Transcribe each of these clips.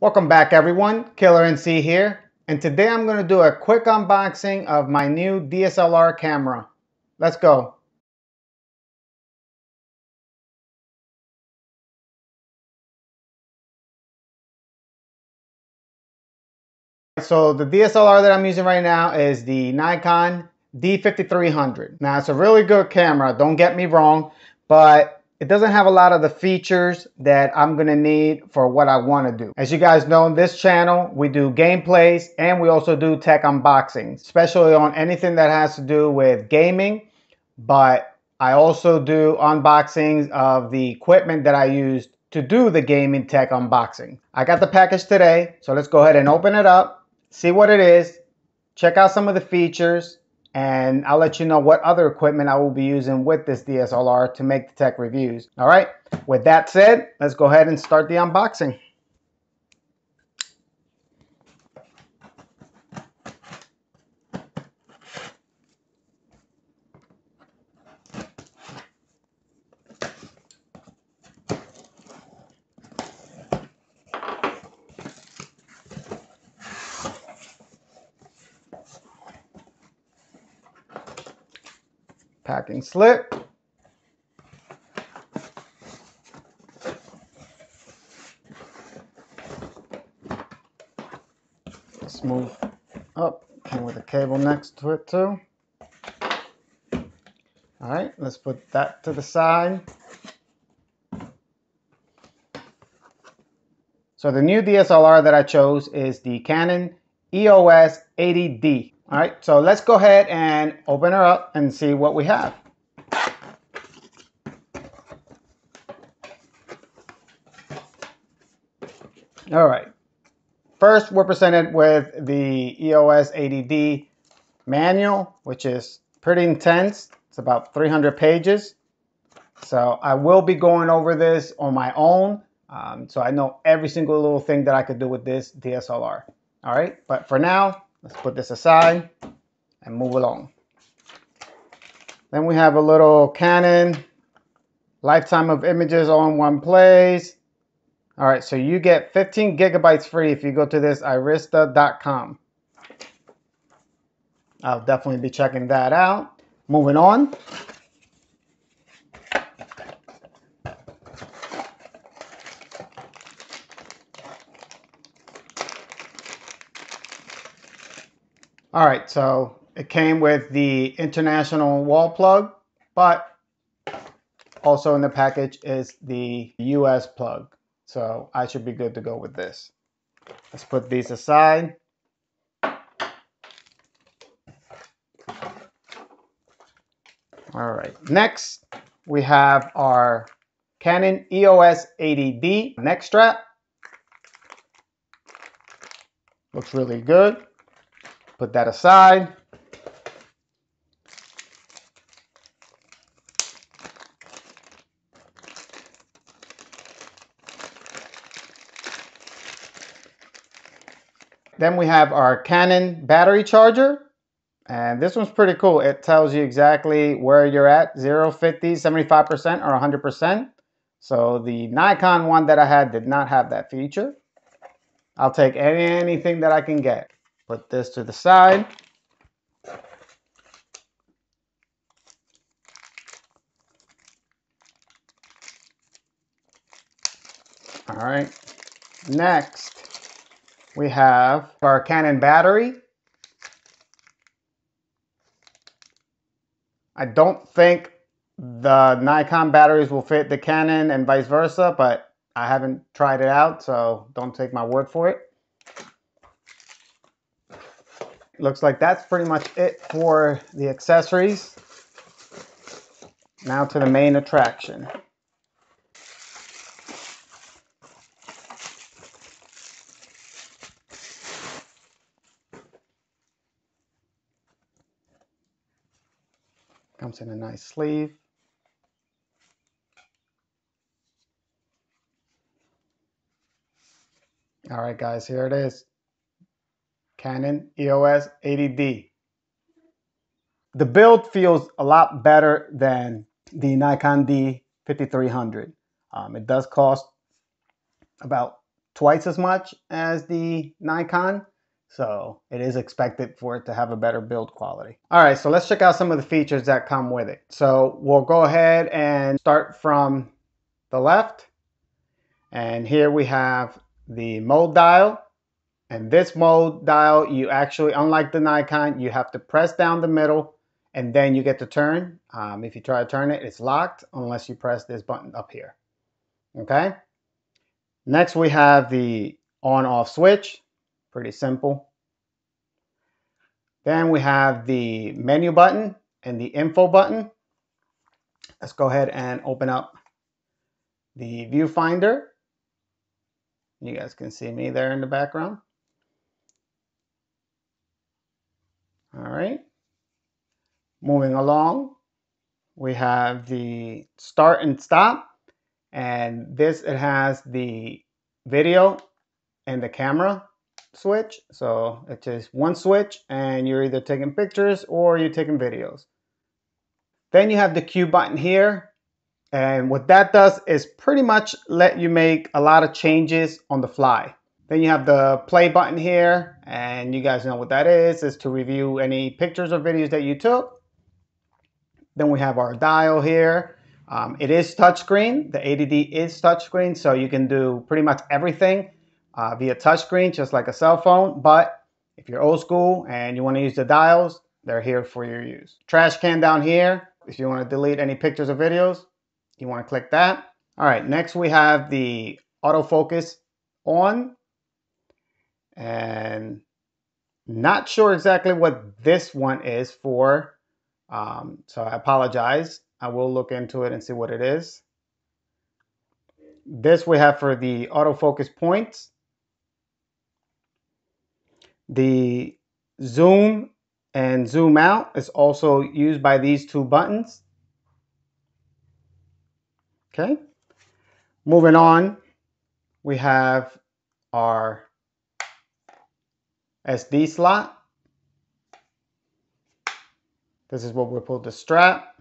Welcome back everyone, Killer NC here, and today I'm going to do a quick unboxing of my new DSLR camera. Let's go. So the DSLR that I'm using right now is the Nikon D5300. Now it's a really good camera, don't get me wrong, but it doesn't have a lot of the features that I'm gonna need for what I want to do. As you guys know, on this channel, we do gameplays and we also do tech unboxings, especially on anything that has to do with gaming, but I also do unboxings of the equipment that I used to do the gaming tech unboxing. I got the package today, so let's go ahead and open it up, see what it is, check out some of the features, and I'll let you know what other equipment I will be using with this DSLR to make the tech reviews. All right, with that said, let's go ahead and start the unboxing. Packing slip. Let's move up. Came with a cable next to it too. All right, let's put that to the side. So the new DSLR that I chose is the Canon EOS 80D. All right, so let's go ahead and open her up and see what we have. All right, first we're presented with the EOS 80D manual, which is pretty intense. It's about 300 pages. So I will be going over this on my own. So I know every single little thing that I could do with this DSLR. All right, but for now, let's put this aside and move along. Then we have a little Canon lifetime of images all in one place. All right, so you get 15 gigabytes free if you go to this Arista.com. I'll definitely be checking that out. Moving on. All right, so it came with the international wall plug, but also in the package is the US plug. So I should be good to go with this. Let's put these aside. All right, next we have our Canon EOS 80D neck strap. Looks really good. Put that aside. Then we have our Canon battery charger. And this one's pretty cool. It tells you exactly where you're at, 0, 50, 75%, or 100%. So the Nikon one that I had did not have that feature. I'll take anything that I can get. Put this to the side. All right, next we have our Canon battery. I don't think the Nikon batteries will fit the Canon and vice versa, but I haven't tried it out, so don't take my word for it. Looks like that's pretty much it for the accessories. Now to the main attraction. Comes in a nice sleeve. All right, guys, here it is. Canon EOS 80D. The build feels a lot better than the Nikon D5300. It does cost about twice as much as the Nikon. So it is expected for it to have a better build quality. All right, so let's check out some of the features that come with it. So we'll go ahead and start from the left. And here we have the mode dial. And this mode dial, you actually, unlike the Nikon, you have to press down the middle and then you get to turn. If you try to turn it, it's locked unless you press this button up here. Okay. Next, we have the on-off switch. Pretty simple. Then we have the menu button and the info button. Let's go ahead and open up the viewfinder. You guys can see me there in the background. All right. Moving along, we have the start and stop. And this, it has the video and the camera switch. So it's just one switch and you're either taking pictures or you're taking videos. Then you have the Q button here. And what that does is pretty much let you make a lot of changes on the fly. Then you have the play button here, and you guys know what that is. It's to review any pictures or videos that you took. Then we have our dial here. It is touchscreen. The 80D is touchscreen, so you can do pretty much everything via touchscreen, just like a cell phone. But if you're old school and you want to use the dials, they're here for your use. Trash can down here. If you want to delete any pictures or videos, you want to click that. All right, next we have the autofocus on. And not sure exactly what this one is for. So I apologize. I will look into it and see what it is. This we have for the autofocus points. The zoom and zoom out is also used by these two buttons. Okay. Moving on, we have our SD slot. This is what we'll put the strap.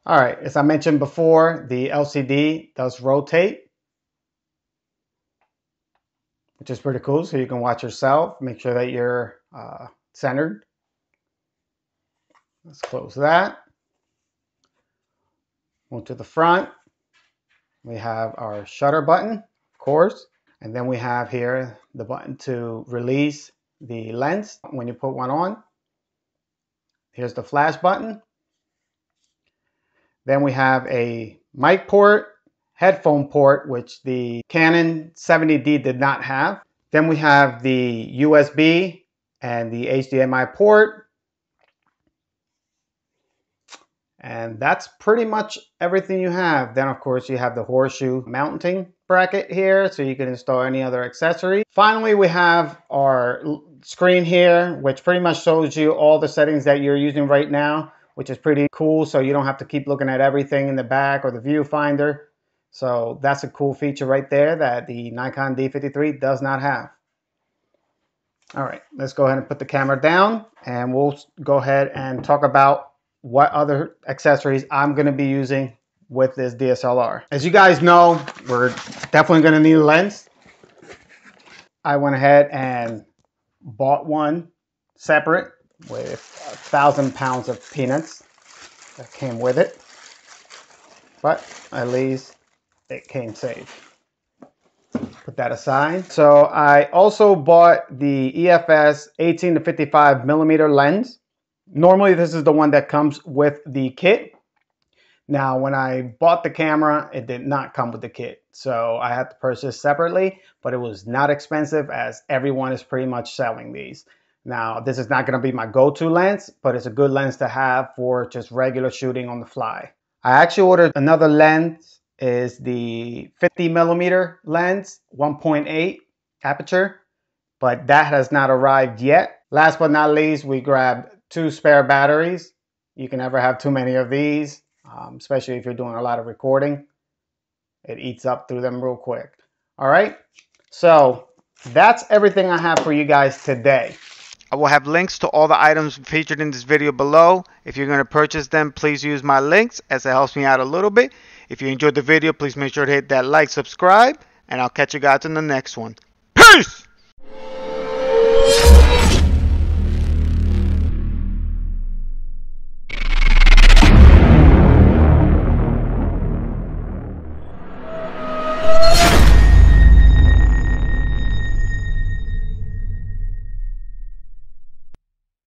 All right, as I mentioned before, the LCD does rotate, which is pretty cool. So you can watch yourself, make sure that you're centered. Let's close that. Move to the front. We have our shutter button, of course. And then we have here the button to release the lens when you put one on. Here's the flash button. Then we have a mic port, headphone port, which the Canon 80D did not have. Then we have the USB and the HDMI port. And that's pretty much everything you have. Then of course you have the horseshoe mounting bracket here, so you can install any other accessory. Finally, we have our screen here, which pretty much shows you all the settings that you're using right now, which is pretty cool. So you don't have to keep looking at everything in the back or the viewfinder. So that's a cool feature right there that the Nikon D53 does not have. All right, let's go ahead and put the camera down and we'll go ahead and talk about what other accessories I'm going to be using with this DSLR. As you guys know, we're definitely going to need a lens. I went ahead and bought one separate with 1,000 pounds of peanuts that came with it, but at least it came safe. Put that aside. So I also bought the EFS 18 to 55 millimeter lens. Normally this is the one that comes with the kit. Now when I bought the camera, it did not come with the kit. So I had to purchase separately, but it was not expensive as everyone is pretty much selling these. Now this is not going to be my go-to lens, but it's a good lens to have for just regular shooting on the fly. I actually ordered another lens, is the 50 millimeter lens, 1.8 aperture, but that has not arrived yet. Last but not least, we grabbed 2 spare batteries. You can never have too many of these, especially if you're doing a lot of recording. It eats up through them real quick. All right, so that's everything I have for you guys today. I will have links to all the items featured in this video below. If you're going to purchase them, please use my links as it helps me out a little bit. If you enjoyed the video, please make sure to hit that like, subscribe. and I'll catch you guys in the next one. Peace!